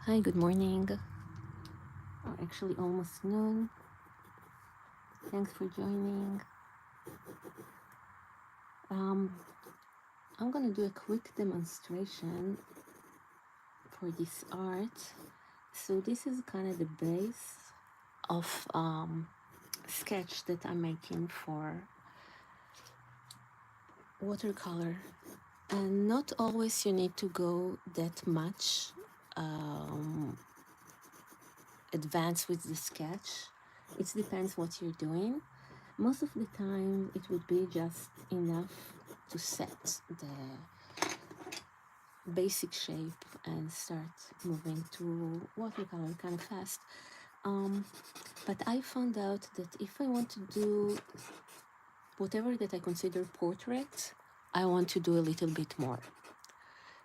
Hi, good morning, or actually almost noon. Thanks for joining. Um, I'm gonna do a quick demonstration for this art. So this is kind of the base of sketch that I'm making for watercolor. And not always you need to go that much advanced with the sketch. It depends what you're doing. Most of the time it would be just enough to set the basic shape and start moving to watercolor kind of fast. But I found out that if I want to do whatever that I consider portrait, I want to do a little bit more.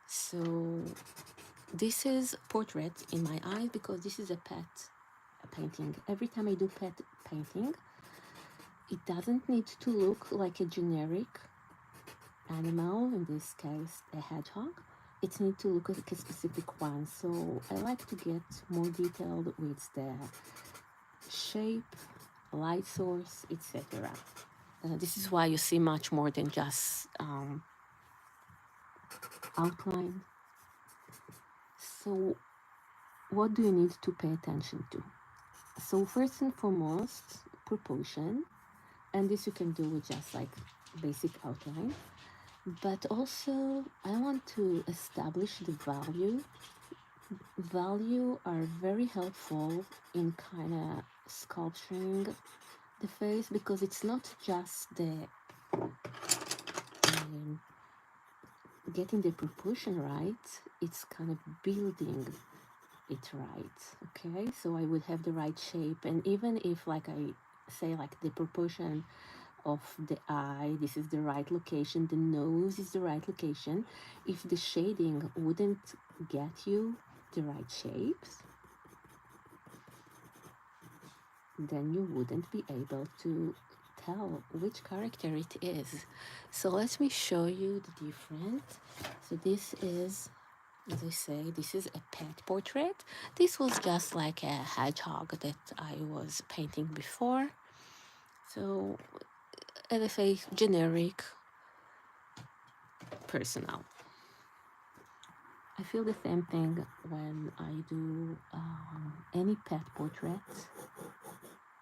So this is portrait in my eye because this is a pet painting. Every time I do pet painting, it doesn't need to look like a generic animal, in this case a hedgehog. It needs to look like a specific one, so I like to get more detailed with the shape, light source, etc. This is why you see much more than just outline. So what do you need to pay attention to? So first and foremost, proportion, and this you can do with just like basic outline. But also I want to establish the value. Value are very helpful in kind of sculpturing the face, because it's not just the getting the proportion right, it's kind of building it right. Okay, so I would have the right shape, and even if like I say like the proportion of the eye, this is the right location, the nose is the right location, if the shading wouldn't get you the right shapes, then you wouldn't be able to tell which character it is. So let me show you the difference. So this is, as I say, this is a pet portrait. This was just like a hedgehog that I was painting before. So as I say, generic, personal. I feel the same thing when I do any pet portraits,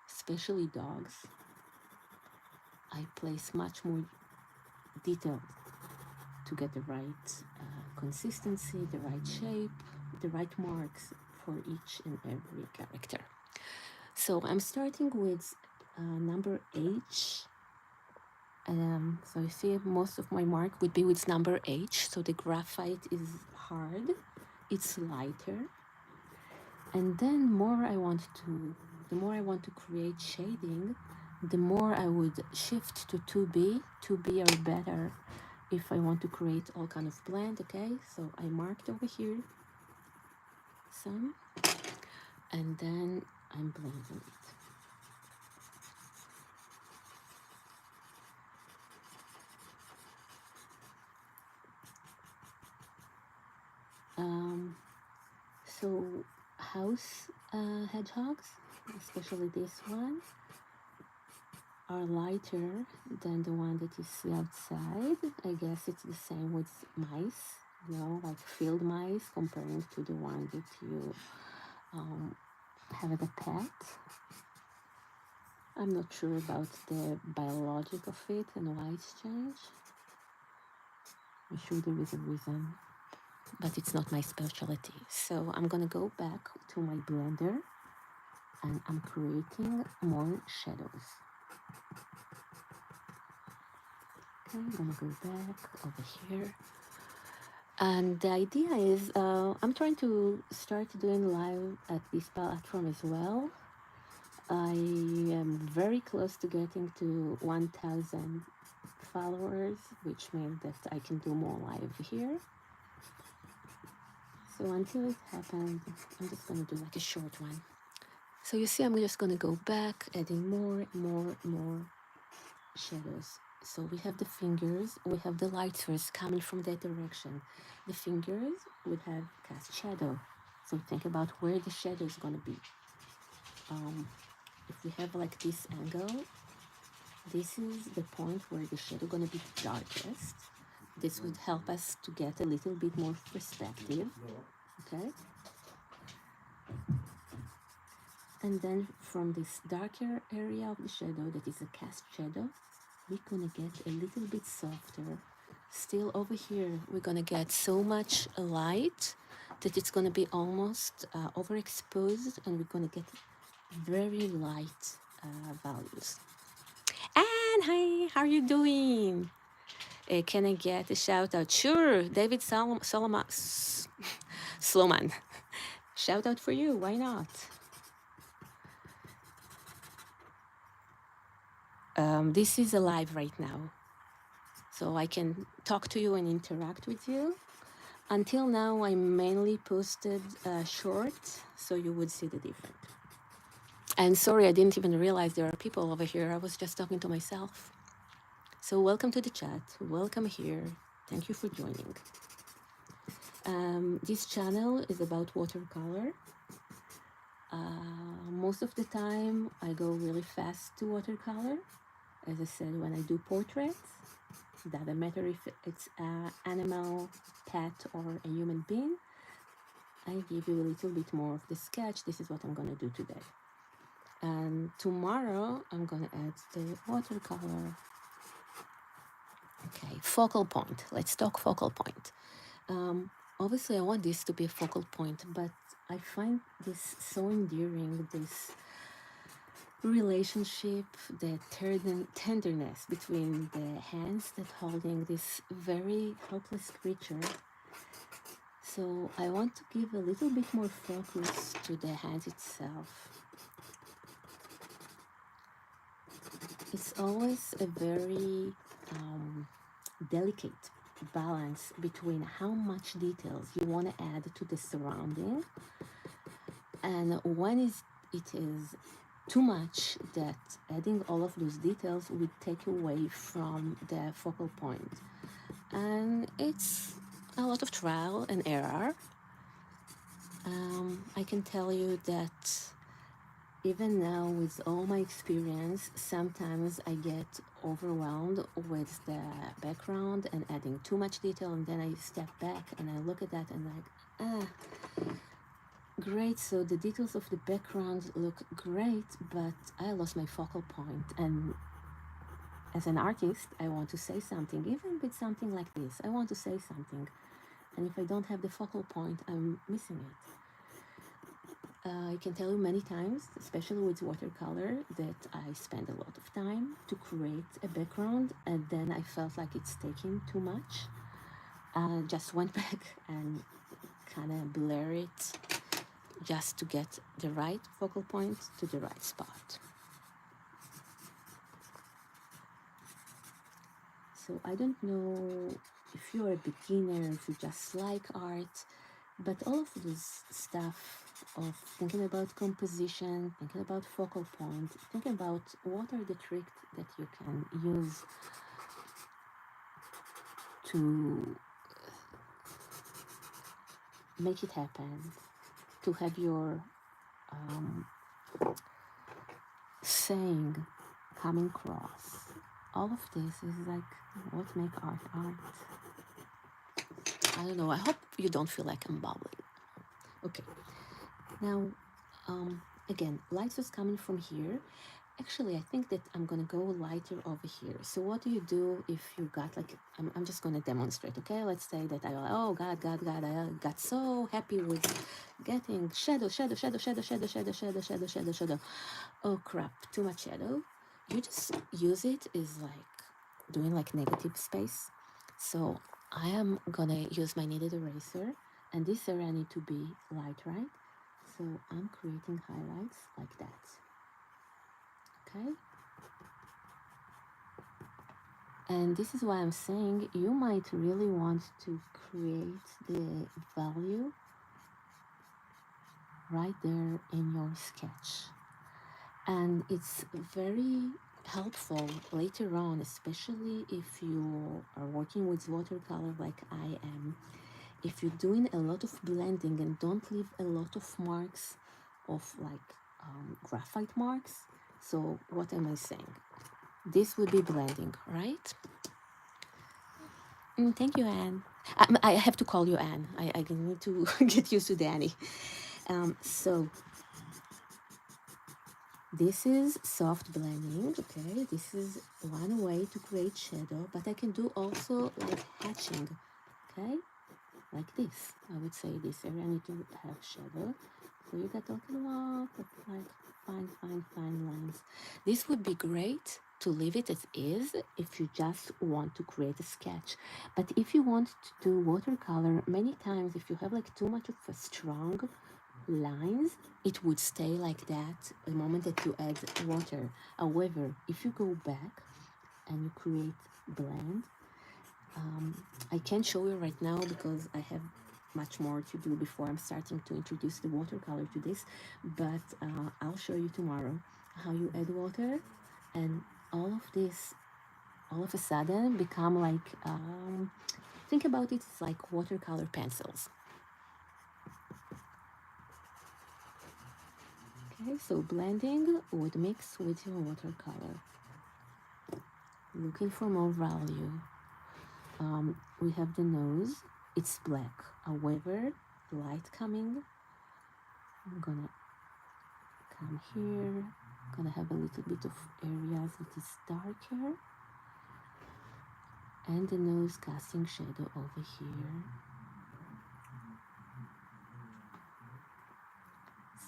especially dogs. I place much more detail to get the right consistency, the right shape, the right marks for each and every character. So I'm starting with number H. So you see most of my mark would be with number H. So the graphite is hard, it's lighter. And then the more I want to create shading, the more I would shift to 2B. 2B are better if I want to create all kind of blend. Okay, so I marked over here some, and then I'm blending it. So house hedgehogs, especially this one, are lighter than the one that you see outside. I guess it's the same with mice, you know, like field mice comparing to the one that you have as a pet. I'm not sure about the biologic of it and why it's changed. I'm sure there is a reason, but it's not my specialty. So I'm gonna go back to my blender and I'm creating more shadows. Okay, I'm gonna go back over here. And the idea is I'm trying to start doing live at this platform as well. I am very close to getting to 1,000 followers, which means that I can do more live here. So until it happens, I'm just gonna do like a short one. So you see, I'm just gonna go back, adding more shadows. So we have the fingers, we have the light source coming from that direction. The fingers would have cast shadow. So think about where the shadow is going to be. If we have like this angle, this is the point where the shadow going to be the darkest. This would help us to get a little bit more perspective, okay? And then from this darker area of the shadow, that is a cast shadow, we're gonna get a little bit softer. Still over here, we're gonna get so much light that it's gonna be almost overexposed, and we're gonna get very light values. And hi, how are you doing? Can I get a shout out? Sure, David Sloman. Shout out for you, why not? This is alive right now, so I can talk to you and interact with you. Until now, I mainly posted short, so you would see the difference. And sorry, I didn't even realize there are people over here. I was just talking to myself. So welcome to the chat. Welcome here. Thank you for joining. This channel is about watercolor. Most of the time, I go really fast to watercolor. As I said, when I do portraits, doesn't matter if it's an animal, pet, or a human being, I give you a little bit more of the sketch. This is what I'm going to do today. And tomorrow, I'm going to add the watercolor. Okay, focal point. Let's talk focal point. Obviously, I want this to be a focal point, but I find this so endearing, this relationship, the tenderness between the hands that holding this very helpless creature. So I want to give a little bit more focus to the hand itself. It's always a very delicate balance between how much details you want to add to the surrounding, and when it is too much, that adding all of those details would take away from the focal point. And it's a lot of trial and error. I can tell you that even now, with all my experience, sometimes I get overwhelmed with the background and adding too much detail, and then I step back and I look at that and like, great, so the details of the background look great, but I lost my focal point. And as an artist, I want to say something, even with something like this. I want to say something, and if I don't have the focal point, I'm missing it. I can tell you many times, especially with watercolor, that I spend a lot of time to create a background, and then I felt like it's taking too much. I just went back and kind of blur it just to get the right focal point to the right spot. So I don't know if you're a beginner, if you just like art, but all of this stuff of thinking about composition, thinking about focal point, thinking about what are the tricks that you can use to make it happen, to have your saying coming across. All of this is like what makes art art. I don't know, I hope you don't feel like I'm babbling. Okay, now again, light is coming from here. Actually, I think that I'm gonna go lighter over here. So what do you do if you got like, I'm just gonna demonstrate, okay? Let's say that oh God, I got so happy with getting shadow. Oh crap, too much shadow. You just use it is like doing like negative space. So I am gonna use my kneaded eraser, and this area need to be light, right? So I'm creating highlights like that. Okay? And this is why I'm saying you might really want to create the value right there in your sketch. And it's very helpful later on, especially if you are working with watercolor like I am. if you're doing a lot of blending and don't leave a lot of marks of like graphite marks, so what am I saying? This would be blending, right? Thank you, Anne. I have to call you Anne. I need to get used to Danny. So this is soft blending, okay? This is one way to create shadow, but I can do also like hatching, okay? Like this. I would say this area I need to have shadow. So you get a lot of like fine lines. This would be great to leave it as is if you just want to create a sketch. But if you want to do watercolor, many times if you have like too much of a strong lines, it would stay like that the moment that you add water. However, if you go back and you create blend, I can't show you right now because I have much more to do before I'm starting to introduce the watercolor to this, but I'll show you tomorrow how you add water, and all of this all of a sudden become like think about it, it's like watercolor pencils. Okay, so blending would mix with your watercolor, looking for more value. We have the nose, it's black, however light coming, I'm gonna come here, gonna have a little bit of areas that is darker, and the nose casting shadow over here.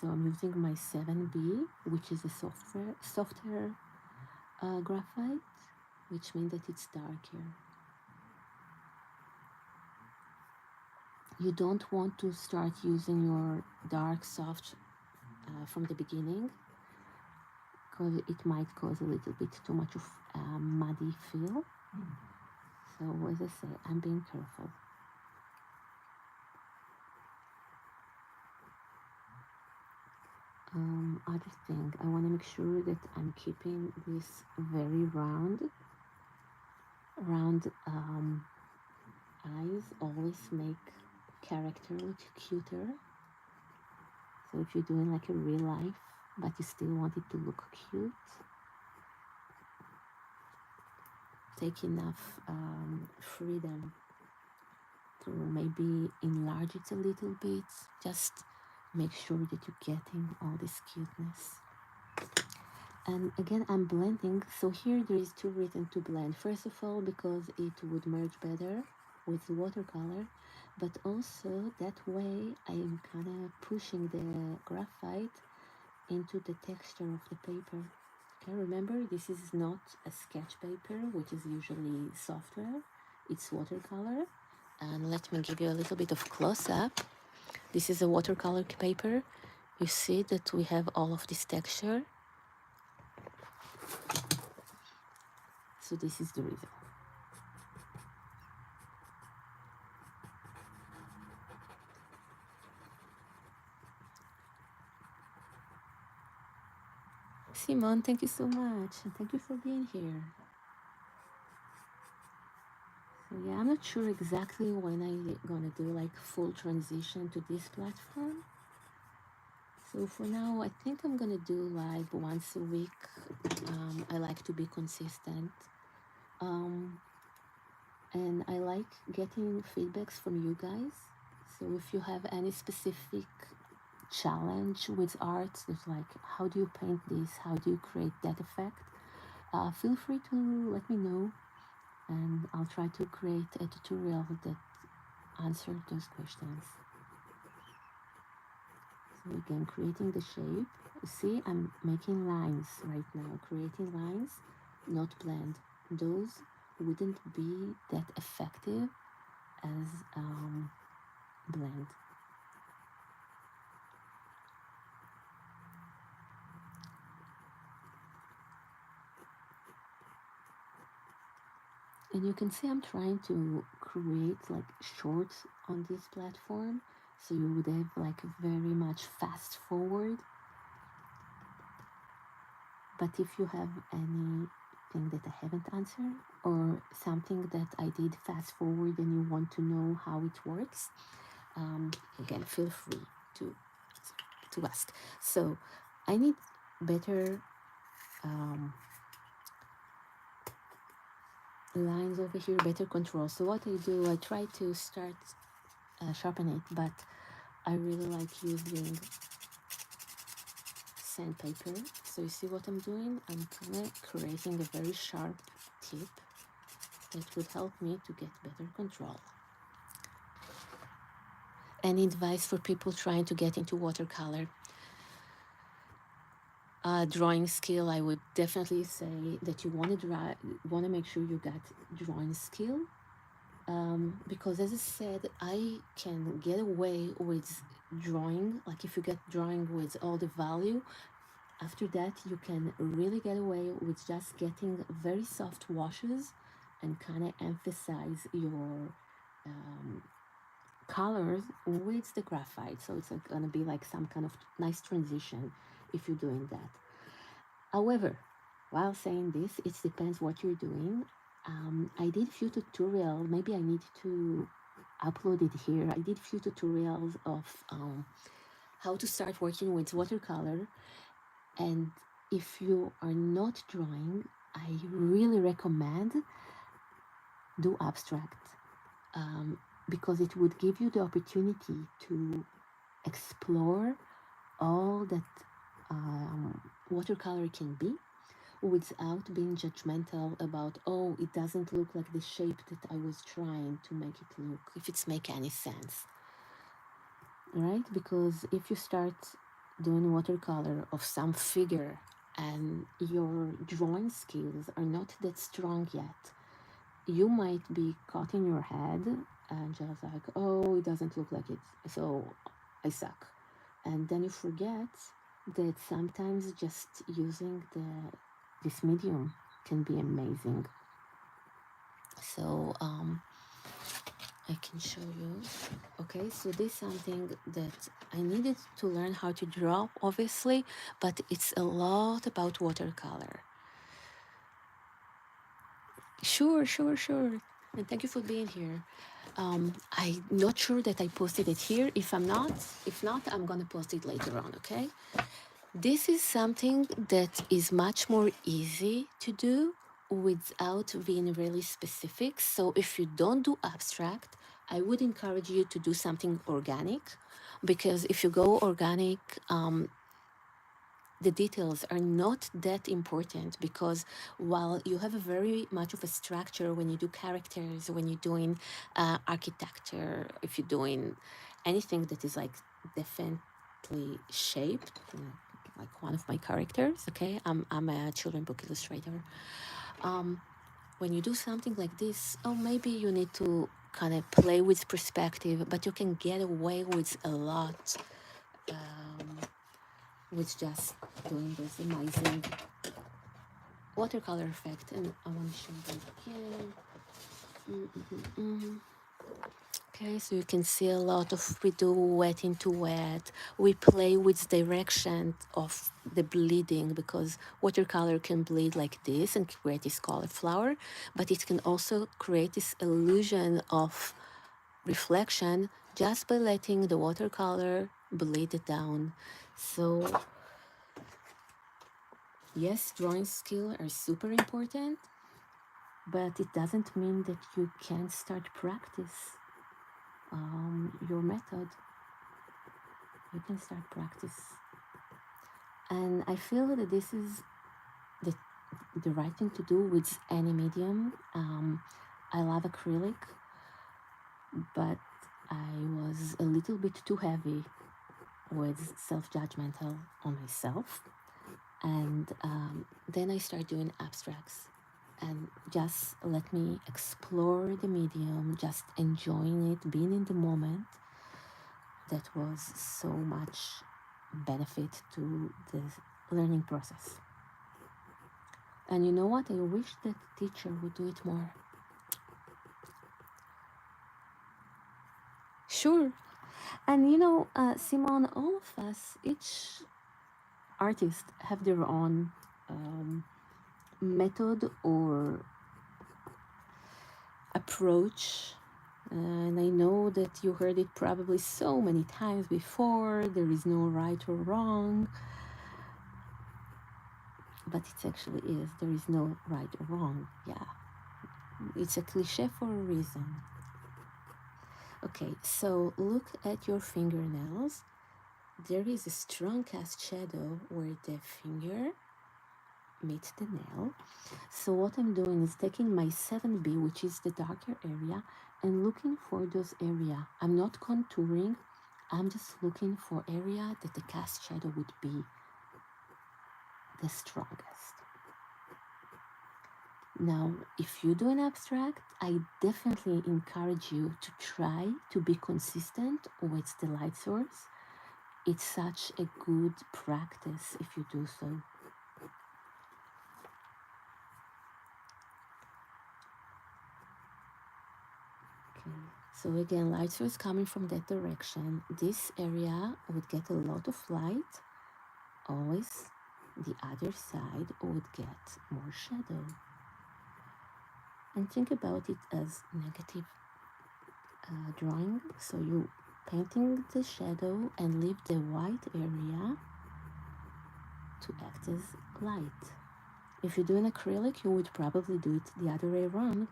So I'm using my 7B, which is a softer graphite, which means that it's darker. You don't want to start using your dark soft from the beginning, because it might cause a little bit too much of a muddy feel. So as I say, I'm being careful. Other thing, I want to make sure that I'm keeping this very round eyes always make character look cuter. So if you're doing like a real life but you still want it to look cute, take enough freedom to maybe enlarge it a little bit. Just make sure that you're getting all this cuteness. And again, I'm blending, so here there is two reasons to blend. First of all, because it would merge better with the watercolor, but also that way I am kind of pushing the graphite into the texture of the paper. Okay, remember, this is not a sketch paper, which is usually software, it's watercolor. And let me give you a little bit of close-up. This is a watercolor paper. You see that we have all of this texture. So this is the reason. Simon, thank you so much. And thank you for being here. So yeah, I'm not sure exactly when I'm gonna do like full transition to this platform. So for now, I think I'm gonna do like once a week. I like to be consistent. And I like getting feedbacks from you guys. So if you have any specific challenge with art, there's like, how do you paint this? How do you create that effect? Feel free to let me know, and I'll try to create a tutorial that answers those questions. So again, creating the shape. See, I'm making lines right now, creating lines, not blend. Those wouldn't be that effective as blend. And you can see I'm trying to create like shorts on this platform, so you would have like very much fast forward. But if you have any thing that I haven't answered, or something that I did fast forward and you want to know how it works, again, feel free to ask. So I need better lines over here, better control. So what I do, I try to start sharpen it, but I really like using sandpaper. So you see what I'm doing? I'm kind of creating a very sharp tip that would help me to get better control. Any advice for people trying to get into watercolor? Drawing skill, I would definitely say that you want to make sure you got drawing skill, because as I said, I can get away with drawing. Like if you get drawing with all the value, after that you can really get away with just getting very soft washes and kind of emphasize your colors with the graphite. So it's like gonna be like some kind of nice transition if you're doing that. However, while saying this, it depends what you're doing. I did a few tutorials. Maybe I need to upload it here. I did a few tutorials of how to start working with watercolor. And if you are not drawing, I really recommend do abstract, because it would give you the opportunity to explore all that watercolor can be without being judgmental about, oh, it doesn't look like the shape that I was trying to make it look, if it's make any sense, right? Because if you start doing watercolor of some figure and your drawing skills are not that strong yet, you might be caught in your head and just like, oh, it doesn't look like it, so I suck. And then you forget that sometimes just using this medium can be amazing. So I can show you. Okay, so this is something that I needed to learn how to draw, obviously, but it's a lot about watercolor. Sure. And thank you for being here. I'm not sure that I posted it here. If not, I'm gonna post it later on, okay? This is something that is much more easy to do without being really specific. So if you don't do abstract, I would encourage you to do something organic, because if you go organic, the details are not that important, because while you have a very much of a structure when you do characters, when you're doing architecture, if you're doing anything that is like definitely shaped, like one of my characters, okay, I'm a children book illustrator. When you do something like this, oh, maybe you need to kind of play with perspective, but you can get away with a lot with just doing this amazing watercolor effect. And I want to show you again. Okay, so you can see a lot of, we do wet into wet. We play with direction of the bleeding, because watercolor can bleed like this and create this cauliflower, but it can also create this illusion of reflection just by letting the watercolor bleed it down. So yes, drawing skills are super important, but it doesn't mean that you can't start practice your method. You can start practice. And I feel that this is the right thing to do with any medium. I love acrylic, but I was a little bit too heavy with self-judgmental on myself. And then I started doing abstracts, and just let me explore the medium, just enjoying it, being in the moment. That was so much benefit to the learning process. And you know what? I wish that teacher would do it more. Sure. And you know, Simon, all of us, each artist have their own method or approach, and I know that you heard it probably so many times before, there is no right or wrong, but it actually is. There is no right or wrong. Yeah, it's a cliche for a reason. Okay, so look at your fingernails. There is a strong cast shadow where the finger meets the nail. So what I'm doing is taking my 7B, which is the darker area, and looking for those areas. I'm not contouring, I'm just looking for area that the cast shadow would be the strongest. Now, if you do an abstract, I definitely encourage you to try to be consistent with the light source. It's such a good practice if you do so. Okay, so again, light source coming from that direction. This area would get a lot of light. Always the other side would get more shadow. And think about it as negative drawing. So you painting the shadow and leave the white area to act as light. If you do an acrylic, you would probably do it the other way around.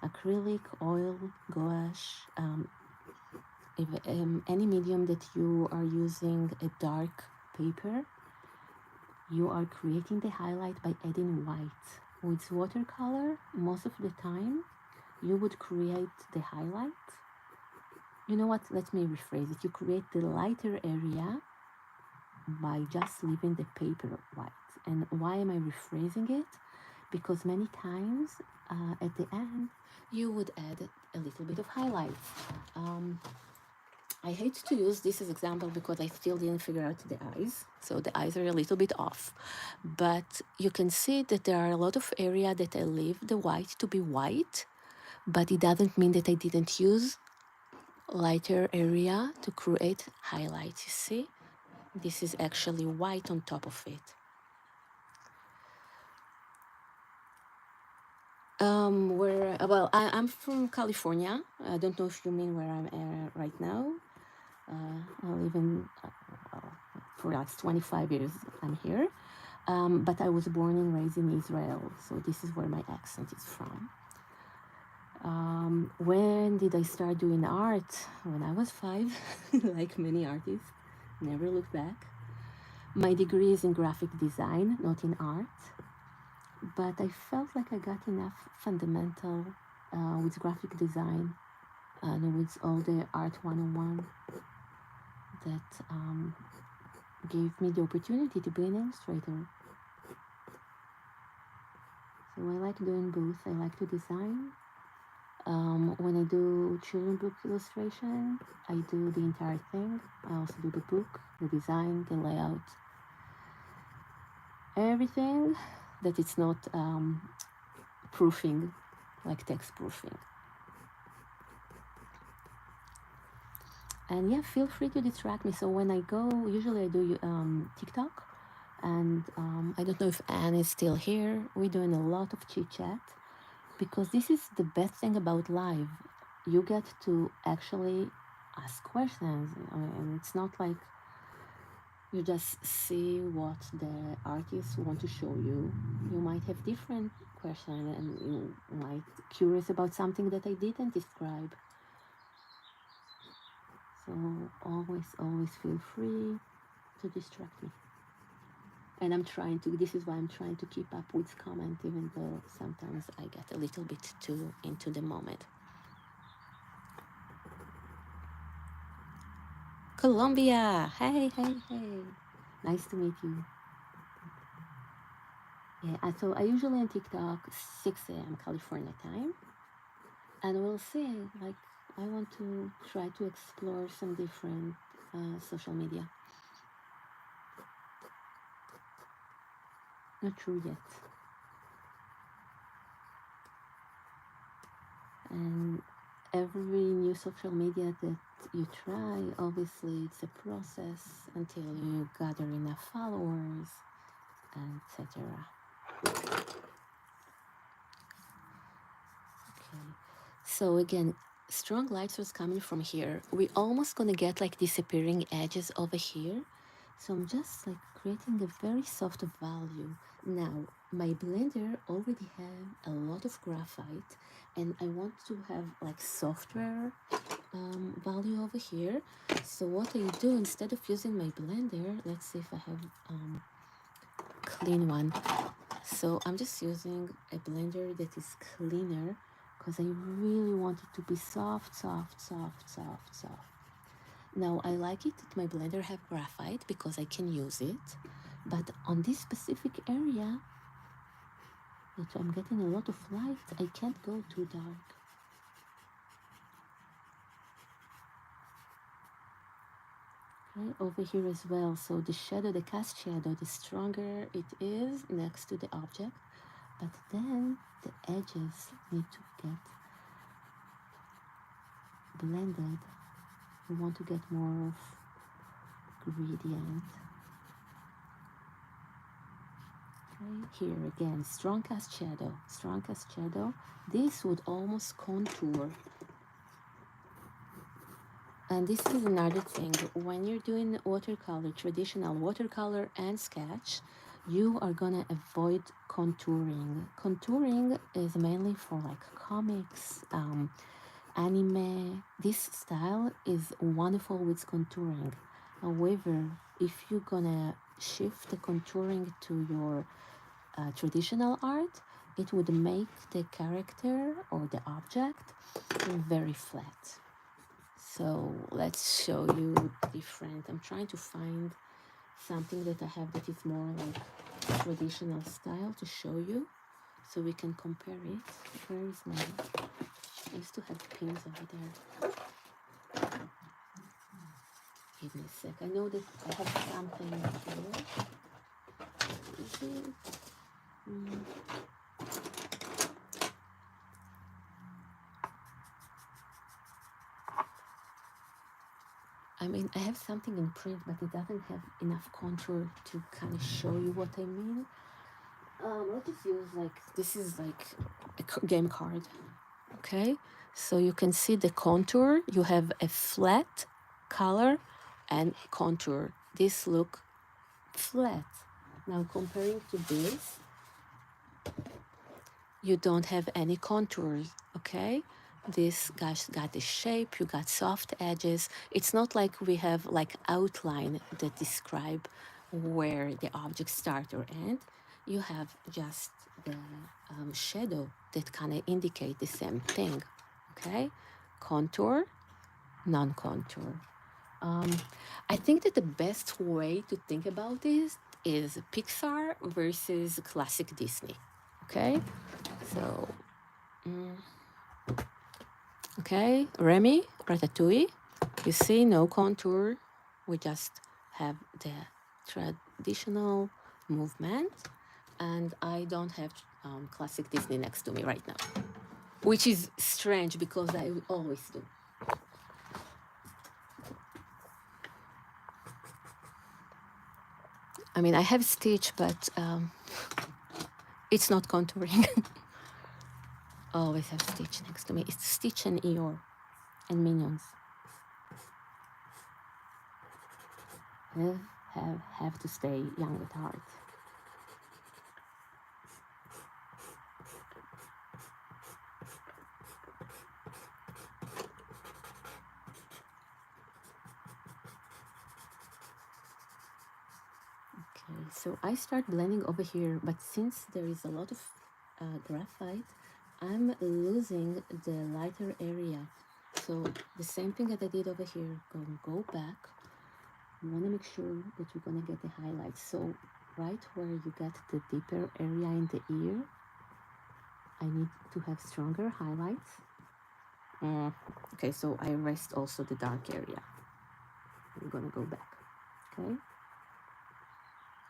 Acrylic, oil, gouache, any medium that you are using a dark paper, you are creating the highlight by adding white. With watercolor, most of the time, you would create the highlight. You know what? Let me rephrase it. You create the lighter area by just leaving the paper white. And why am I rephrasing it? Because many times at the end, you would add a little bit of highlights. I hate to use this as example because I still didn't figure out the eyes. So the eyes are a little bit off. But you can see that there are a lot of area that I leave the white to be white, but it doesn't mean that I didn't use lighter area to create highlights. You see? This is actually white on top of it. I'm from California. I don't know if you mean where I'm right now. I live in, for the last 25 years I'm here. But I was born and raised in Israel, so this is where my accent is from. When did I start doing art? When I was 5, like many artists, never looked back. My degree is in graphic design, not in art, but I felt like I got enough fundamental with graphic design and with all the art 101 that gave me the opportunity to be an illustrator. So I like doing both. I like to design. When I do children's book illustration, I do the entire thing. I also do the book, the design, the layout, everything that it's not proofing, like text proofing. And yeah, feel free to distract me. So when I go, usually I do TikTok, and I don't know if Anne is still here. We're doing a lot of chit chat because this is the best thing about live. You get to actually ask questions, and it's not like you just see what the artists want to show you. You might have different questions, and you might curious about something that I didn't describe. So always feel free to distract me. And this is why I'm trying to keep up with comment, even though sometimes I get a little bit too into the moment. Colombia, hey. Nice to meet you. Yeah, so I usually on TikTok 6 a.m. California time. And we'll see, like, I want to try to explore some different social media. Not sure yet. And every new social media that you try, obviously it's a process until you gather enough followers, etc. So again, strong light source coming from here. We're almost gonna get like disappearing edges over here. So I'm just like creating a very soft value. Now, my blender already have a lot of graphite and I want to have like software value over here. So what I do, instead of using my blender, let's see if I have clean one. So I'm just using a blender that is cleaner because I really want it to be soft, soft, soft, soft, soft. Now I like it that my blender have graphite because I can use it, but on this specific area that I'm getting a lot of light, I can't go too dark. Okay, over here as well. So the shadow, the cast shadow, the stronger it is next to the object, but then the edges need to get blended. We want to get more of gradient. Okay, here again, strong cast shadow, strong cast shadow. This would almost contour. And this is another thing, when you're doing watercolor, traditional watercolor and sketch, you are gonna avoid contouring. Contouring is mainly for like comics, anime. This style is wonderful with contouring. However, if you're gonna shift the contouring to your traditional art, it would make the character or the object very flat. So let's show you different. I'm trying to find something that I have that is more like traditional style to show you so we can compare it. Where is my, I used to have pins over there. Give me a sec. I know that I have something here. Is it? I mean, I have something in print, but it doesn't have enough contour to kind of show you what I mean. Let's just use like, this is like a game card, okay? So you can see the contour. You have a flat color and contour. This look flat. Now comparing to this, you don't have any contours, okay? This guy's got the shape, you got soft edges. It's not like we have like outline that describe where the object start or end. You have just the shadow that kind of indicate the same thing, okay? Contour, non-contour. I think that the best way to think about this is Pixar versus classic Disney, okay? So, okay, Remy, Ratatouille, you see no contour, we just have the traditional movement, and I don't have classic Disney next to me right now, which is strange because I always do. I mean, I have Stitch, but it's not contouring. Always have Stitch next to me. It's Stitch and Eeyore and Minions. Have to stay young at heart. Okay, so I start blending over here, but since there is a lot of graphite, I'm losing the lighter area. So the same thing that I did over here, gonna go back. You wanna make sure that you're gonna get the highlights. So right where you get the deeper area in the ear, I need to have stronger highlights. Okay, so I erased also the dark area. I'm gonna go back, okay?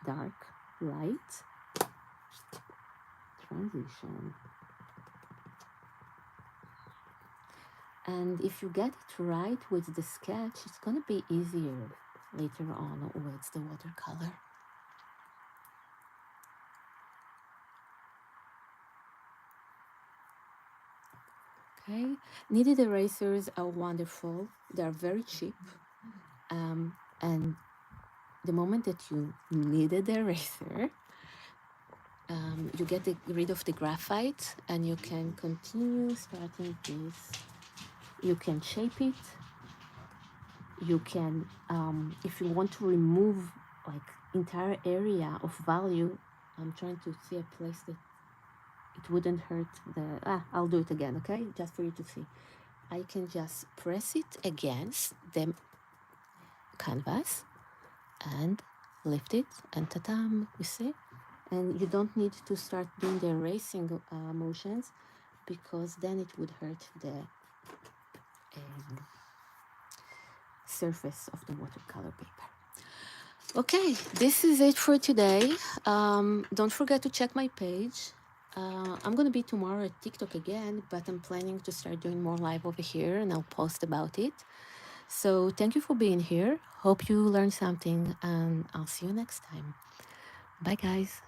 Dark, light, transition. And if you get it right with the sketch, it's gonna be easier later on with the watercolor. Okay, kneaded erasers are wonderful. They are very cheap, and the moment that you kneaded the eraser, you get rid of the graphite, and you can continue starting this. You can shape it. You can, if you want to remove like entire area of value. I'm trying to see a place that it wouldn't hurt the. I'll do it again, okay? Just for you to see. I can just press it against the canvas and lift it, and ta-dam, you see? And you don't need to start doing the erasing motions, because then it would hurt the surface of the watercolor paper. Okay, this is it for today. Don't forget to check my page. I'm gonna be tomorrow at TikTok again, but I'm planning to start doing more live over here, and I'll post about it. So thank you for being here. Hope you learned something, and I'll see you next time. Bye, guys.